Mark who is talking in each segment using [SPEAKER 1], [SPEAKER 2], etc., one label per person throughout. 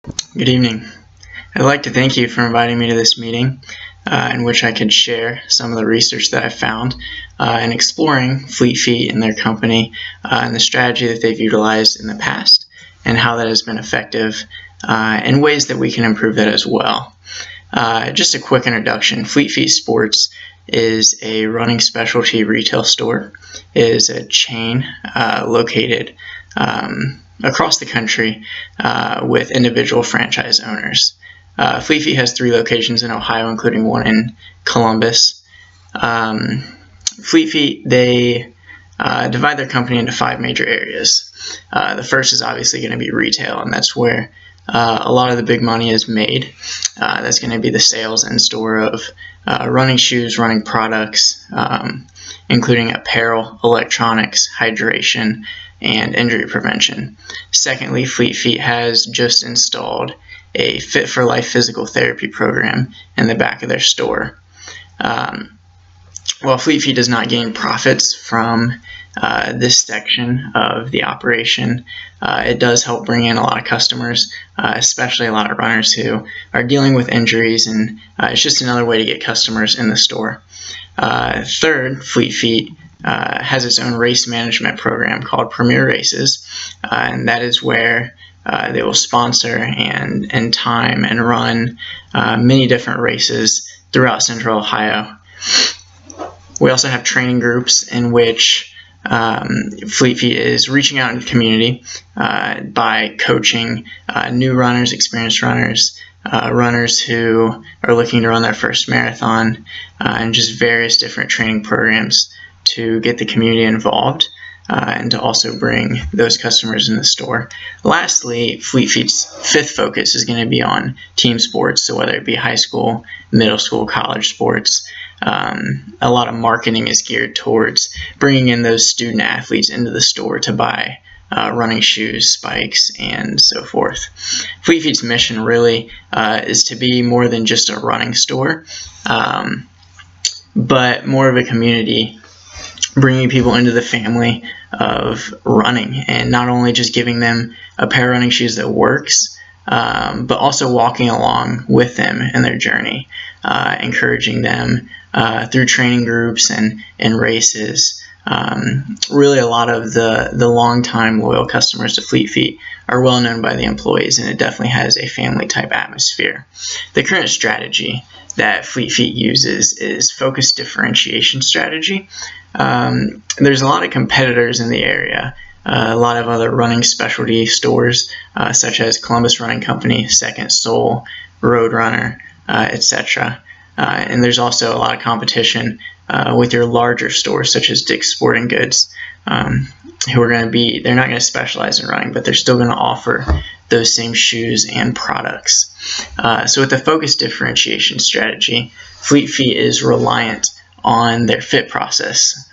[SPEAKER 1] Good evening. I'd like to thank you for inviting me to this meeting in which I could share some of the research that I've found in exploring Fleet Feet and their company and the strategy that they've utilized in the past and how that has been effective and ways that we can improve that as well. Just a quick introduction. Fleet Feet Sports is a running specialty retail store. It is a chain located across the country with individual franchise owners. Fleet Feet has 3 locations in Ohio, including one in Columbus. Fleet Feet, they divide their company into 5 major areas. The first is obviously going to be retail, and that's where a lot of the big money is made. That's going to be the sales in store of running shoes, running products, including apparel, electronics, hydration, and injury prevention. Secondly, Fleet Feet has just installed a Fit for Life physical therapy program in the back of their store. While Fleet Feet does not gain profits from this section of the operation, it does help bring in a lot of customers, especially a lot of runners who are dealing with injuries, and it's just another way to get customers in the store. Third, Fleet Feet has its own race management program called Premier Races, and that is where they will sponsor and time and run many different races throughout Central Ohio. We also have training groups in which Fleet Feet is reaching out in the community by coaching new runners, experienced runners, runners who are looking to run their first marathon, and just various different training programs to get the community involved and to also bring those customers in the store. Lastly, Fleet Feet's 5th focus is going to be on team sports, so whether it be high school, middle school, college sports. A lot of marketing is geared towards bringing in those student athletes into the store to buy running shoes, spikes, and so forth. Fleet Feet's mission really is to be more than just a running store, but more of a community, bringing people into the family of running, and not only just giving them a pair of running shoes that works, but also walking along with them in their journey, encouraging them through training groups and races. Really, a lot of the long-time loyal customers to Fleet Feet are well known by the employees, and it definitely has a family-type atmosphere. The current strategy that Fleet Feet uses is focused differentiation strategy. There's a lot of competitors in the area, a lot of other running specialty stores, such as Columbus Running Company, Second Soul, Roadrunner, etc. And there's also a lot of competition with your larger stores, such as Dick's Sporting Goods, who are going to be, they're not going to specialize in running, but they're still going to offer those same shoes and products. So with the focused differentiation strategy, Fleet Feet is reliant on their fit process.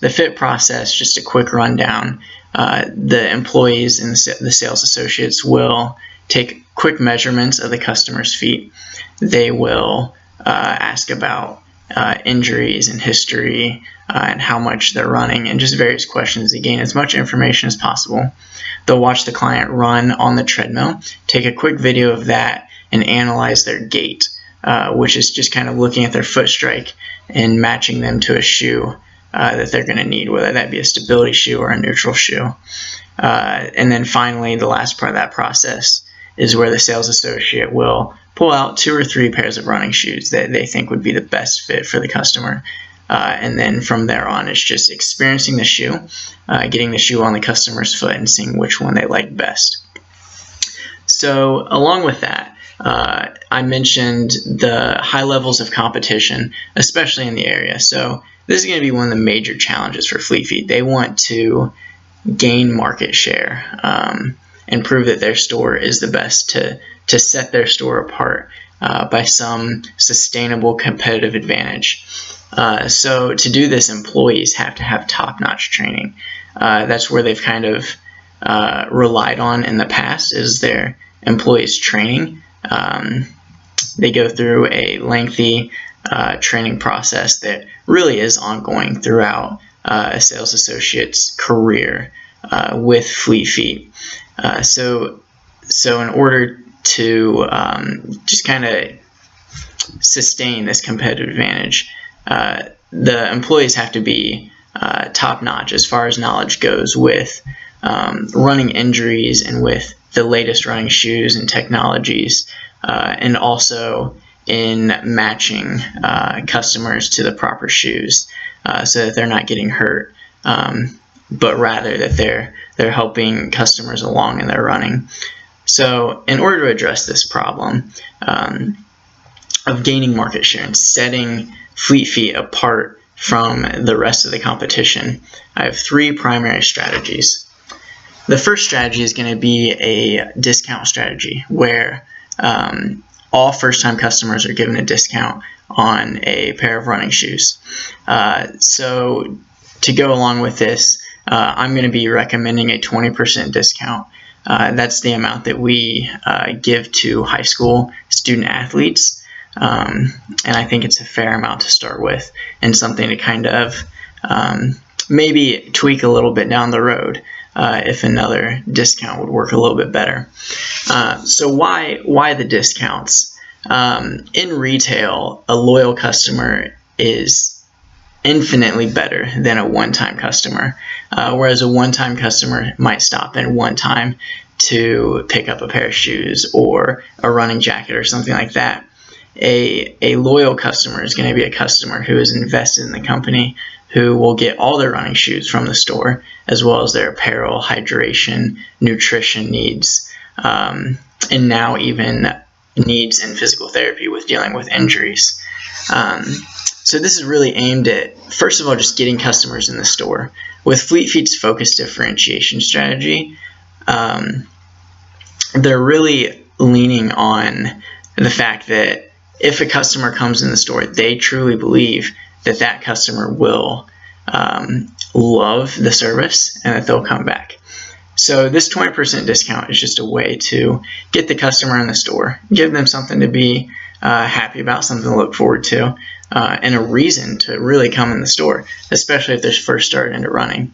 [SPEAKER 1] The fit process, just a quick rundown, the employees and the sales associates will take quick measurements of the customer's feet. They will ask about injuries and history and how much they're running, and just various questions to gain as much information as possible. They'll watch the client run on the treadmill, take a quick video of that, and analyze their gait, which is just kind of looking at their foot strike and matching them to a shoe that they're going to need, whether that be a stability shoe or a neutral shoe. And then finally, the last part of that process is where the sales associate will pull out 2 or 3 pairs of running shoes that they think would be the best fit for the customer. And then from there on, it's just experiencing the shoe, getting the shoe on the customer's foot and seeing which one they like best. So along with that, I mentioned the high levels of competition, especially in the area. So this is going to be one of the major challenges for Fleet Feet. They want to gain market share and prove that their store is the best, to set their store apart by some sustainable competitive advantage. So to do this, employees have to have top-notch training. That's where they've kind of relied on in the past, is their employees' training. They go through a lengthy training process that really is ongoing throughout a sales associate's career with Fleet Feet. So So in order to just kind of sustain this competitive advantage, the employees have to be top-notch as far as knowledge goes with running injuries and with the latest running shoes and technologies, and also in matching customers to the proper shoes, so that they're not getting hurt, but rather that they're helping customers along in their running. So in order to address this problem of gaining market share and setting Fleet Feet apart from the rest of the competition, I have 3 primary strategies. The first strategy is going to be a discount strategy where all first-time customers are given a discount on a pair of running shoes. So to go along with this, I'm going to be recommending a 20% discount. That's the amount that we give to high school student athletes. And I think it's a fair amount to start with, and something to kind of maybe tweak a little bit down the road if another discount would work a little bit better. So why the discounts? In retail, a loyal customer is infinitely better than a one-time customer, whereas a one-time customer might stop in one time to pick up a pair of shoes or a running jacket or something like that. A loyal customer is going to be a customer who is invested in the company, who will get all their running shoes from the store, as well as their apparel, hydration, nutrition needs, and now even needs in physical therapy with dealing with injuries. So this is really aimed at, first of all, just getting customers in the store. With Fleet Feet's focused differentiation strategy, they're really leaning on the fact that if a customer comes in the store, they truly believe that that customer will love the service and that they'll come back. So this 20% discount is just a way to get the customer in the store, give them something to be happy about, something to look forward to, and a reason to really come in the store, especially if they're first started into running.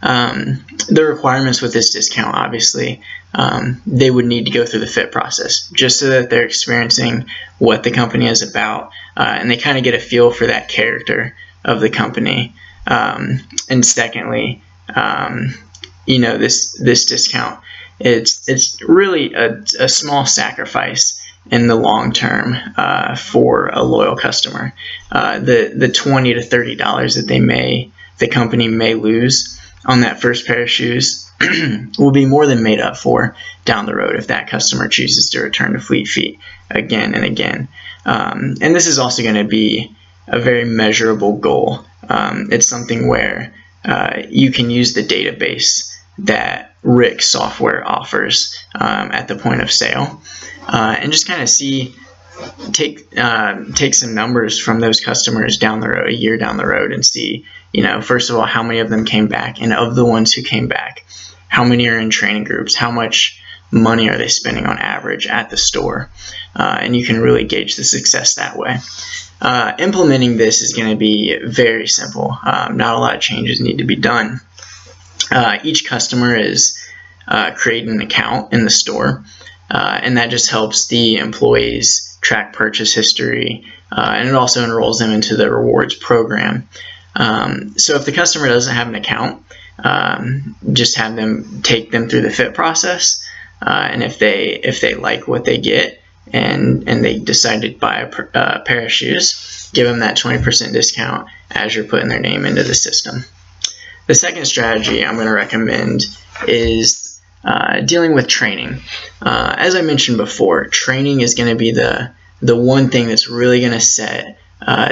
[SPEAKER 1] The requirements with this discount, obviously, they would need to go through the fit process just so that they're experiencing what the company is about, and they kind of get a feel for that character of the company. And secondly, this discount, it's really a small sacrifice in the long term for a loyal customer. The $20 to $30 that the company may lose on that first pair of shoes will be more than made up for down the road if that customer chooses to return to Fleet Feet again and again. And this is also going to be a very measurable goal. It's something where you can use the database that RIC software offers at the point of sale, and just kind of take some numbers from those customers down the road, a year down the road, and see, first of all, how many of them came back, and of the ones who came back, how many are in training groups, how much money are they spending on average at the store, and you can really gauge the success that way. Implementing this is going to be very simple. Not a lot of changes need to be done. Each customer is creating an account in the store, and that just helps the employees track purchase history, and it also enrolls them into the rewards program. So if the customer doesn't have an account, just have them take them through the fit process, and if they like what they get and they decide to buy a pair of shoes, give them that 20% discount as you're putting their name into the system. The second strategy I'm going to recommend is dealing with training. As I mentioned before, training is going to be the one thing that's really going to set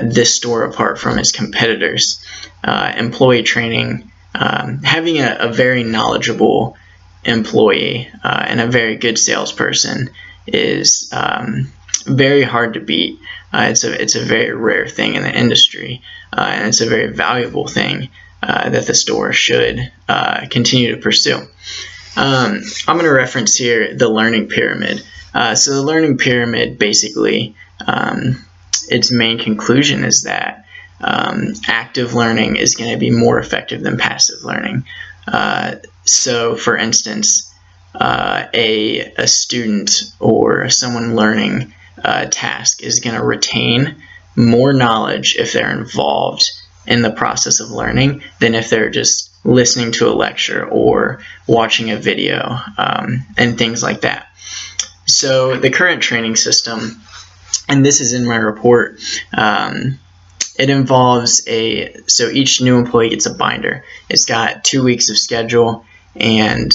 [SPEAKER 1] this store apart from its competitors. Employee training, having a very knowledgeable employee and a very good salesperson is very hard to beat. It's a very rare thing in the industry, and it's a very valuable thing that the store should continue to pursue. I'm going to reference here the learning pyramid. So the learning pyramid, basically, its main conclusion is that active learning is going to be more effective than passive learning. So, for instance, a student or someone learning a task is going to retain more knowledge if they're involved in the process of learning than if they're just listening to a lecture or watching a video, and things like that. So the current training system, and this is in my report, it involves so each new employee gets a binder. It's got 2 weeks of schedule, and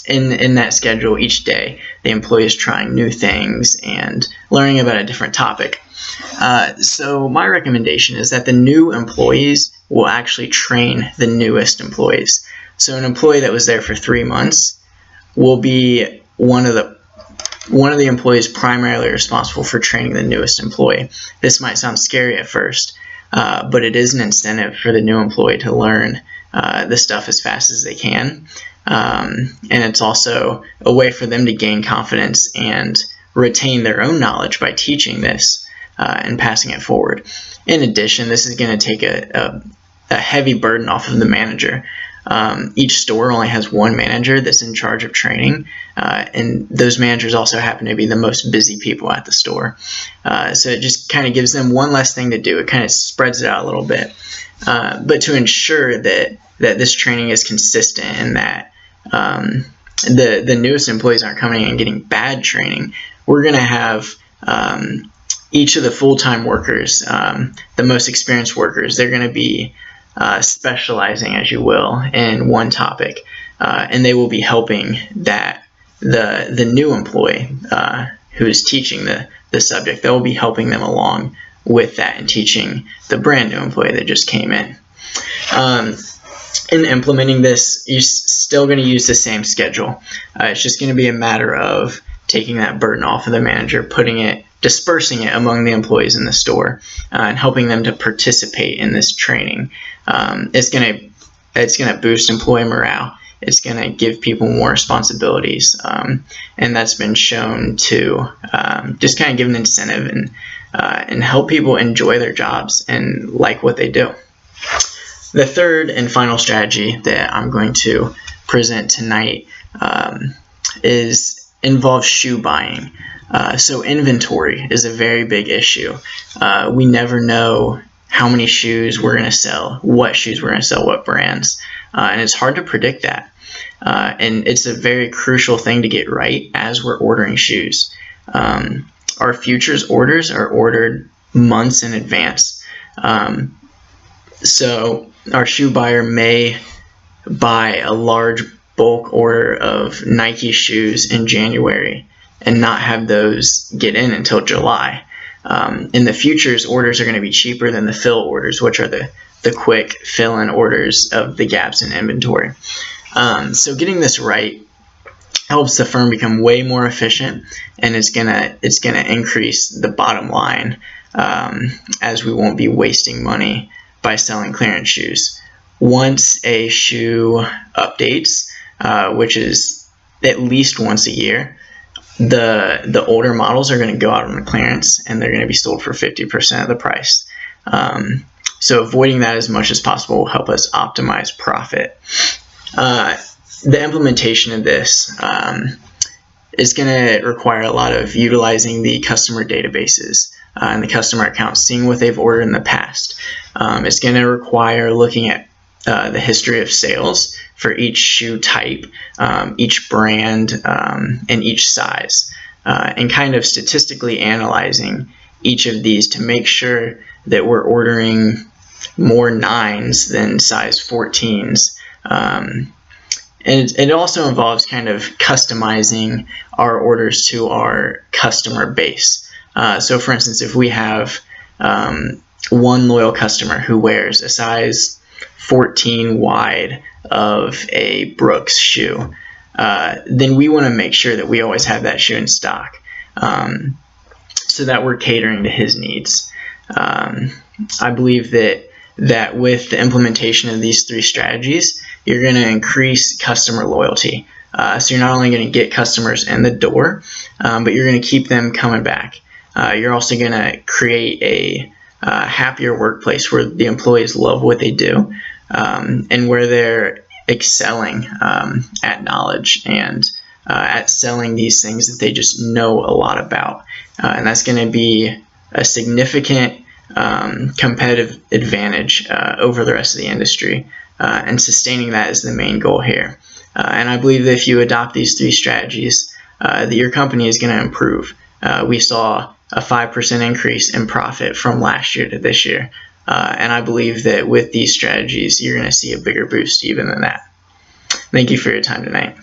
[SPEAKER 1] in that schedule each day, the employee is trying new things and learning about a different topic. So my recommendation is that the new employees will actually train the newest employees. So an employee that was there for 3 months will be one of the employees primarily responsible for training the newest employee. This might sound scary at first, but it is an incentive for the new employee to learn the stuff as fast as they can. And it's also a way for them to gain confidence and retain their own knowledge by teaching this and passing it forward. In addition, this is going to take a heavy burden off of the manager. Each store only has one manager that's in charge of training, and those managers also happen to be the most busy people at the store. So it just kind of gives them one less thing to do. It kind of spreads it out a little bit. But to ensure that this training is consistent and that the newest employees aren't coming in and getting bad training, we're going to have each of the full-time workers, the most experienced workers, they're going to be specializing, as you will, in one topic, and they will be helping the new employee who is teaching the subject. They will be helping them along with that and teaching the brand new employee that just came in. In implementing this, you're still going to use the same schedule. It's just going to be a matter of taking that burden off of the manager, dispersing it among the employees in the store, and helping them to participate in this training. It's going to boost employee morale. It's going to give people more responsibilities, and that's been shown to just kind of give an incentive and help people enjoy their jobs and like what they do. The third and final strategy that I'm going to present tonight involves shoe buying. So inventory is a very big issue. We never know how many shoes we're going to sell, what shoes we're going to sell, what brands, and it's hard to predict that. And it's a very crucial thing to get right as we're ordering shoes. Our futures orders are ordered months in advance. So our shoe buyer may buy a large bulk order of Nike shoes in January and not have those get in until July. In the futures, orders are going to be cheaper than the fill orders, which are the quick fill-in orders of the gaps in inventory. So getting this right helps the firm become way more efficient, and it's gonna increase the bottom line, as we won't be wasting money by selling clearance shoes. Once a shoe updates, which is at least once a year, the older models are going to go out on the clearance, and they're going to be sold for 50% of the price. So avoiding that as much as possible will help us optimize profit. The implementation of this is going to require a lot of utilizing the customer databases and the customer accounts, seeing what they've ordered in the past. It's going to require looking at the history of sales for each shoe type, each brand, and each size, and kind of statistically analyzing each of these to make sure that we're ordering more 9s than size 14s. And it also involves kind of customizing our orders to our customer base. So for instance, if we have one loyal customer who wears a size 14 wide of a Brooks shoe, then we want to make sure that we always have that shoe in stock, so that we're catering to his needs. I believe that with the implementation of these 3 strategies, you're going to increase customer loyalty. So you're not only going to get customers in the door, but you're going to keep them coming back. You're also going to create a happier workplace where the employees love what they do, and where they're excelling at knowledge and at selling these things that they just know a lot about. And that's going to be a significant competitive advantage over the rest of the industry. And sustaining that is the main goal here. And I believe that if you adopt these 3 strategies, that your company is going to improve. We saw a 5% increase in profit from last year to this year. And I believe that with these strategies, you're going to see a bigger boost even than that. Thank you for your time tonight.